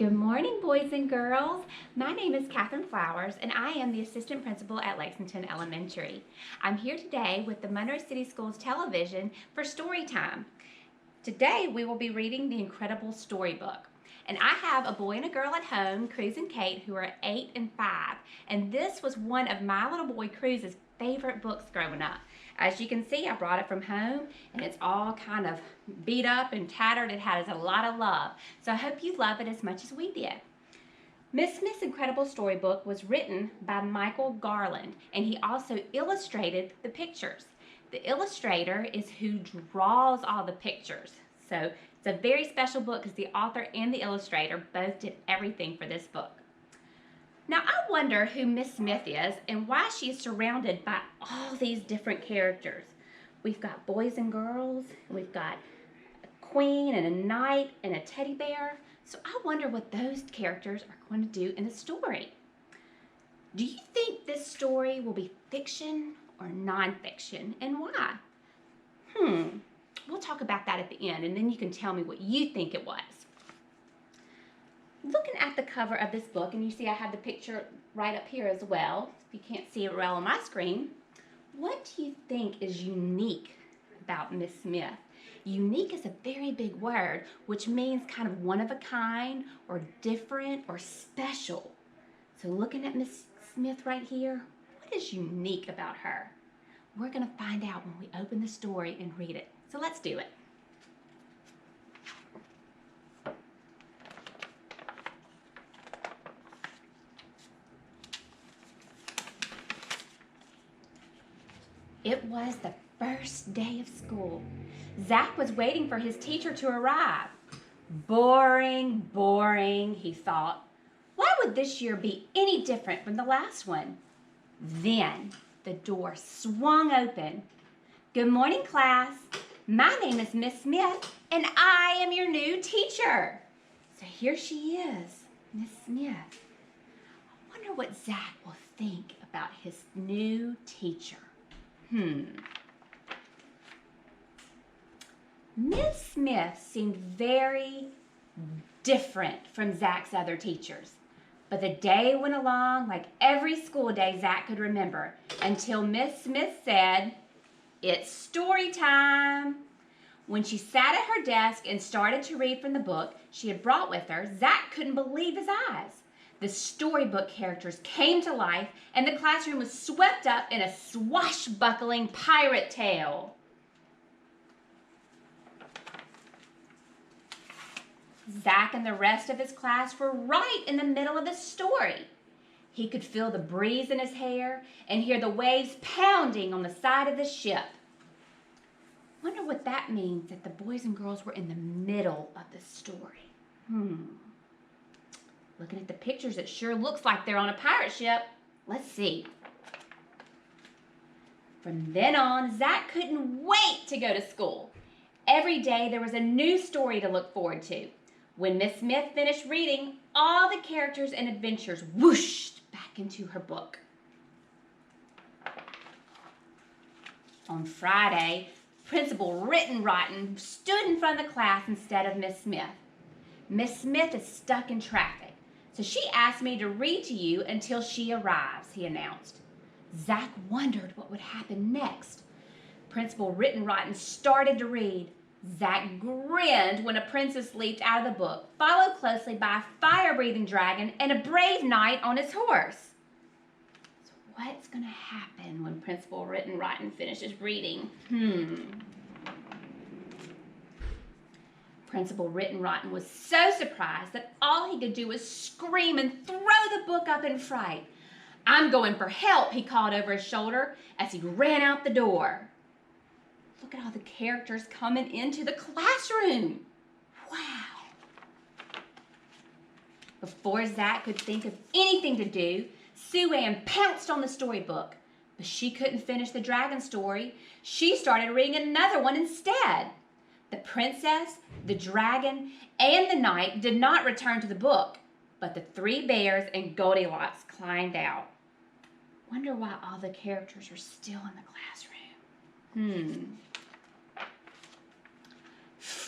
Good morning, boys and girls. My name is Catherine Flowers, and I am the assistant principal at Lexington Elementary. I'm here today with the Monroe City Schools television for story time. Today, we will be reading the incredible Storybook. And I have a boy and a girl at home, Cruz and Kate, who are 8 and 5. And this was one of my little boy Cruz's favorite books growing up. As you can see, I brought it from home, and it's all kind of beat up and tattered. It has a lot of love. So I hope you love it as much as we did. Miss Smith's Incredible Storybook was written by Michael Garland, and he also illustrated the pictures. The illustrator is who draws all the pictures. So it's a very special book because the author and the illustrator both did everything for this book. Now I wonder who Miss Smith is and why she is surrounded by all these different characters. We've got boys and girls, we've got a queen and a knight and a teddy bear. So I wonder what those characters are going to do in the story. Do you think this story will be fiction or nonfiction, and why? We'll talk about that at the end, and then you can tell me what you think it was. Looking at the cover of this book, and you see I have the picture right up here as well, if you can't see it well on my screen, what do you think is unique about Miss Smith? Unique is a very big word, which means kind of one of a kind, or different, or special. So looking at Miss Smith right here, what is unique about her? We're going to find out when we open the story and read it. So let's do it. It was the first day of school. Zach was waiting for his teacher to arrive. Boring, boring, he thought. Why would this year be any different from the last one? Then the door swung open. Good morning, class. My name is Miss Smith, and I am your new teacher. So here she is, Miss Smith. I wonder what Zach will think about his new teacher. Miss Smith seemed very different from Zach's other teachers. But the day went along like every school day Zach could remember, until Miss Smith said, "It's story time." When she sat at her desk and started to read from the book she had brought with her, Zach couldn't believe his eyes. The storybook characters came to life, and the classroom was swept up in a swashbuckling pirate tale. Zach and the rest of his class were right in the middle of the story. He could feel the breeze in his hair and hear the waves pounding on the side of the ship. Wonder what that means that the boys and girls were in the middle of the story. Looking at the pictures, it sure looks like they're on a pirate ship. Let's see. From then on, Zach couldn't wait to go to school. Every day there was a new story to look forward to. When Miss Smith finished reading, all the characters and adventures whooshed back into her book. On Friday, Principal Rittenrotten stood in front of the class instead of Miss Smith. Miss Smith is stuck in traffic, so she asked me to read to you until she arrives, he announced. Zach wondered what would happen next. Principal Rittenrotten started to read. Zach grinned when a princess leaped out of the book, followed closely by a fire-breathing dragon and a brave knight on his horse. So what's going to happen when Principal Rittenrotten finishes reading? Principal Rittenrotten was so surprised that all he could do was scream and throw the book up in fright. "I'm going for help," he called over his shoulder as he ran out the door. Look at all the characters coming into the classroom. Wow. Before Zach could think of anything to do, Sue Ann pounced on the storybook. But she couldn't finish the dragon story. She started reading another one instead. The princess, the dragon, and the knight did not return to the book, but the 3 bears and Goldilocks climbed out. Wonder why all the characters are still in the classroom.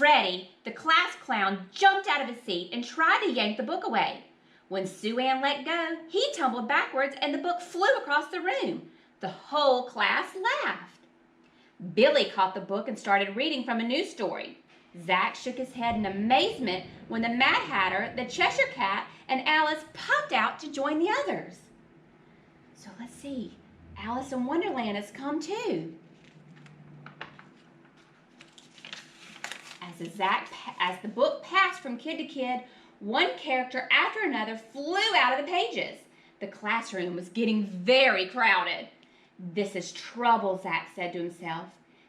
Freddie, the class clown, jumped out of his seat and tried to yank the book away. When Sue Ann let go, he tumbled backwards and the book flew across the room. The whole class laughed. Billy caught the book and started reading from a news story. Zack shook his head in amazement when the Mad Hatter, the Cheshire Cat, and Alice popped out to join the others. So let's see, Alice in Wonderland has come too. As the book passed from kid to kid, one character after another flew out of the pages. The classroom was getting very crowded. This is trouble, Zack said to himself.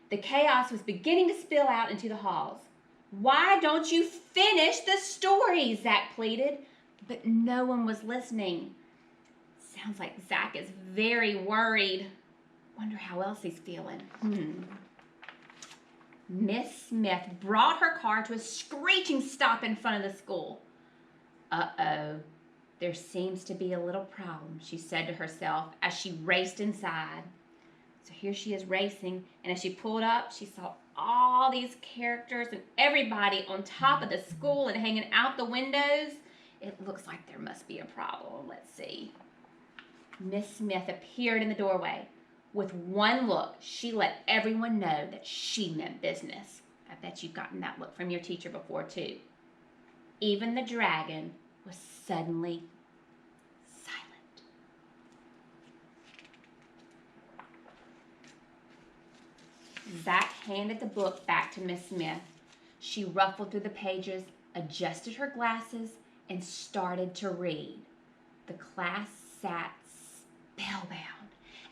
The chaos was beginning to spill out into the halls. Why don't you finish the story? Zack pleaded, but no one was listening. Sounds like Zack is very worried. Wonder how else he's feeling. Miss Smith brought her car to a screeching stop in front of the school. Uh-oh, there seems to be a little problem, she said to herself as she raced inside. So here she is racing, and as she pulled up, she saw all these characters and everybody on top of the school and hanging out the windows. It looks like there must be a problem. Let's see. Miss Smith appeared in the doorway. With one look, she let everyone know that she meant business. I bet you've gotten that look from your teacher before, too. Even the dragon was suddenly silent. Zack handed the book back to Miss Smith. She ruffled through the pages, adjusted her glasses, and started to read. The class sat spellbound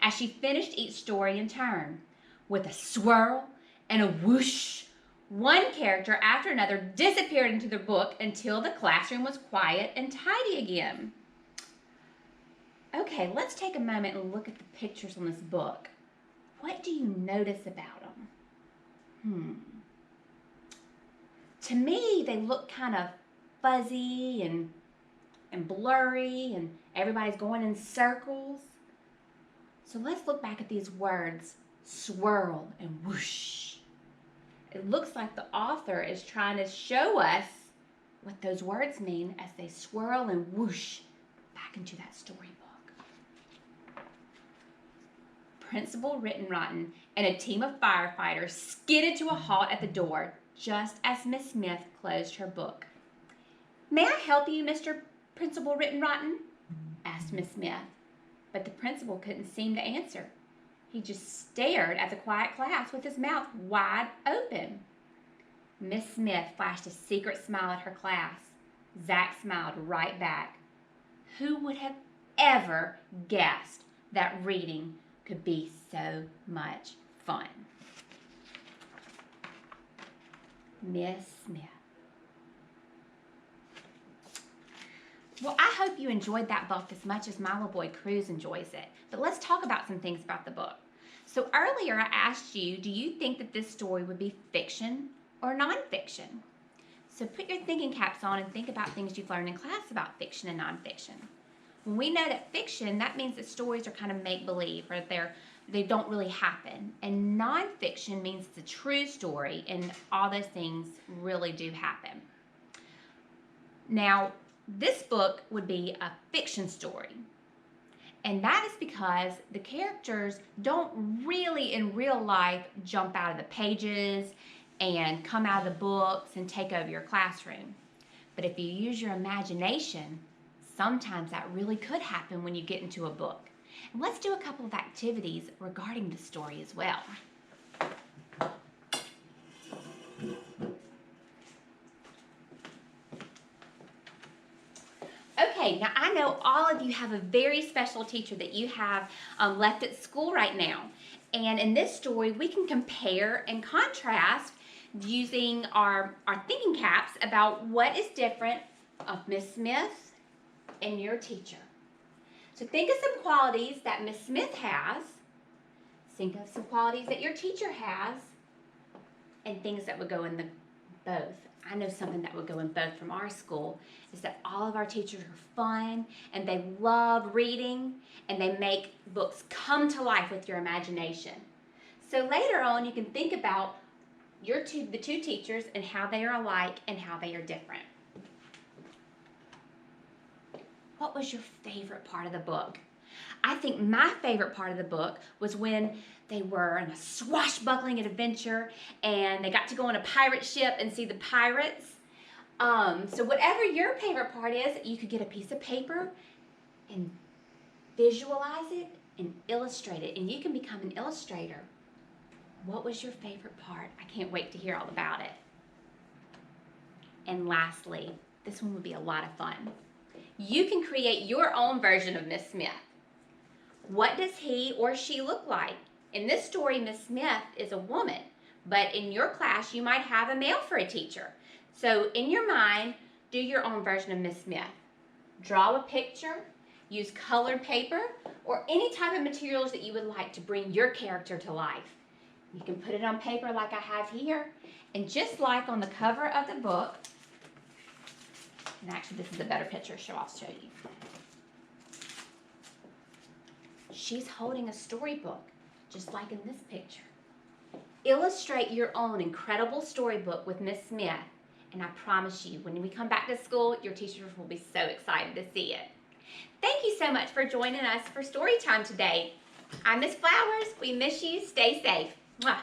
as she finished each story in turn. With a swirl and a whoosh, one character after another disappeared into the book until the classroom was quiet and tidy again. Okay, let's take a moment and look at the pictures on this book. What do you notice about them? To me, they look kind of fuzzy and blurry, and everybody's going in circles. So let's look back at these words, swirl and whoosh. It looks like the author is trying to show us what those words mean as they swirl and whoosh back into that storybook. Principal Rittenrotten and a team of firefighters skidded to a halt at the door just as Miss Smith closed her book. "May I help you, Mr. Principal Rittenrotten?" asked Miss Smith. But the principal couldn't seem to answer. He just stared at the quiet class with his mouth wide open. Miss Smith flashed a secret smile at her class. Zack smiled right back. Who would have ever guessed that reading could be so much fun? Miss Smith. Well, I hope you enjoyed that book as much as my little boy Cruz enjoys it. But let's talk about some things about the book. So earlier I asked you, do you think that this story would be fiction or nonfiction? So put your thinking caps on and think about things you've learned in class about fiction and nonfiction. When we know that fiction, that means that stories are kind of make-believe, or they don't really happen. And nonfiction means it's a true story and all those things really do happen. Now, this book would be a fiction story. And that is because the characters don't really in real life jump out of the pages and come out of the books and take over your classroom. But if you use your imagination, sometimes that really could happen when you get into a book. And let's do a couple of activities regarding the story as well. Okay, now I know all of you have a very special teacher that you have left at school right now. And in this story, we can compare and contrast using our thinking caps about what is different of Miss Smith and your teacher. So think of some qualities that Miss Smith has, think of some qualities that your teacher has, and things that would go in the both. I know something that would go in both from our school is that all of our teachers are fun and they love reading and they make books come to life with your imagination. So later on you can think about the two teachers and how they are alike and how they are different. What was your favorite part of the book? I think my favorite part of the book was when they were in a swashbuckling adventure and they got to go on a pirate ship and see the pirates. So whatever your favorite part is, you could get a piece of paper and visualize it and illustrate it, and you can become an illustrator. What was your favorite part? I can't wait to hear all about it. And lastly, this one would be a lot of fun. You can create your own version of Miss Smith. What does he or she look like? In this story, Miss Smith is a woman, but in your class, you might have a male for a teacher. So in your mind, do your own version of Miss Smith. Draw a picture, use colored paper, or any type of materials that you would like to bring your character to life. You can put it on paper like I have here, and just like on the cover of the book, and actually this is a better picture, so I'll show you. She's holding a storybook, just like in this picture. Illustrate your own incredible storybook with Miss Smith, and I promise you, when we come back to school, your teachers will be so excited to see it. Thank you so much for joining us for story time today. I'm Miss Flowers. We miss you. Stay safe. Mwah.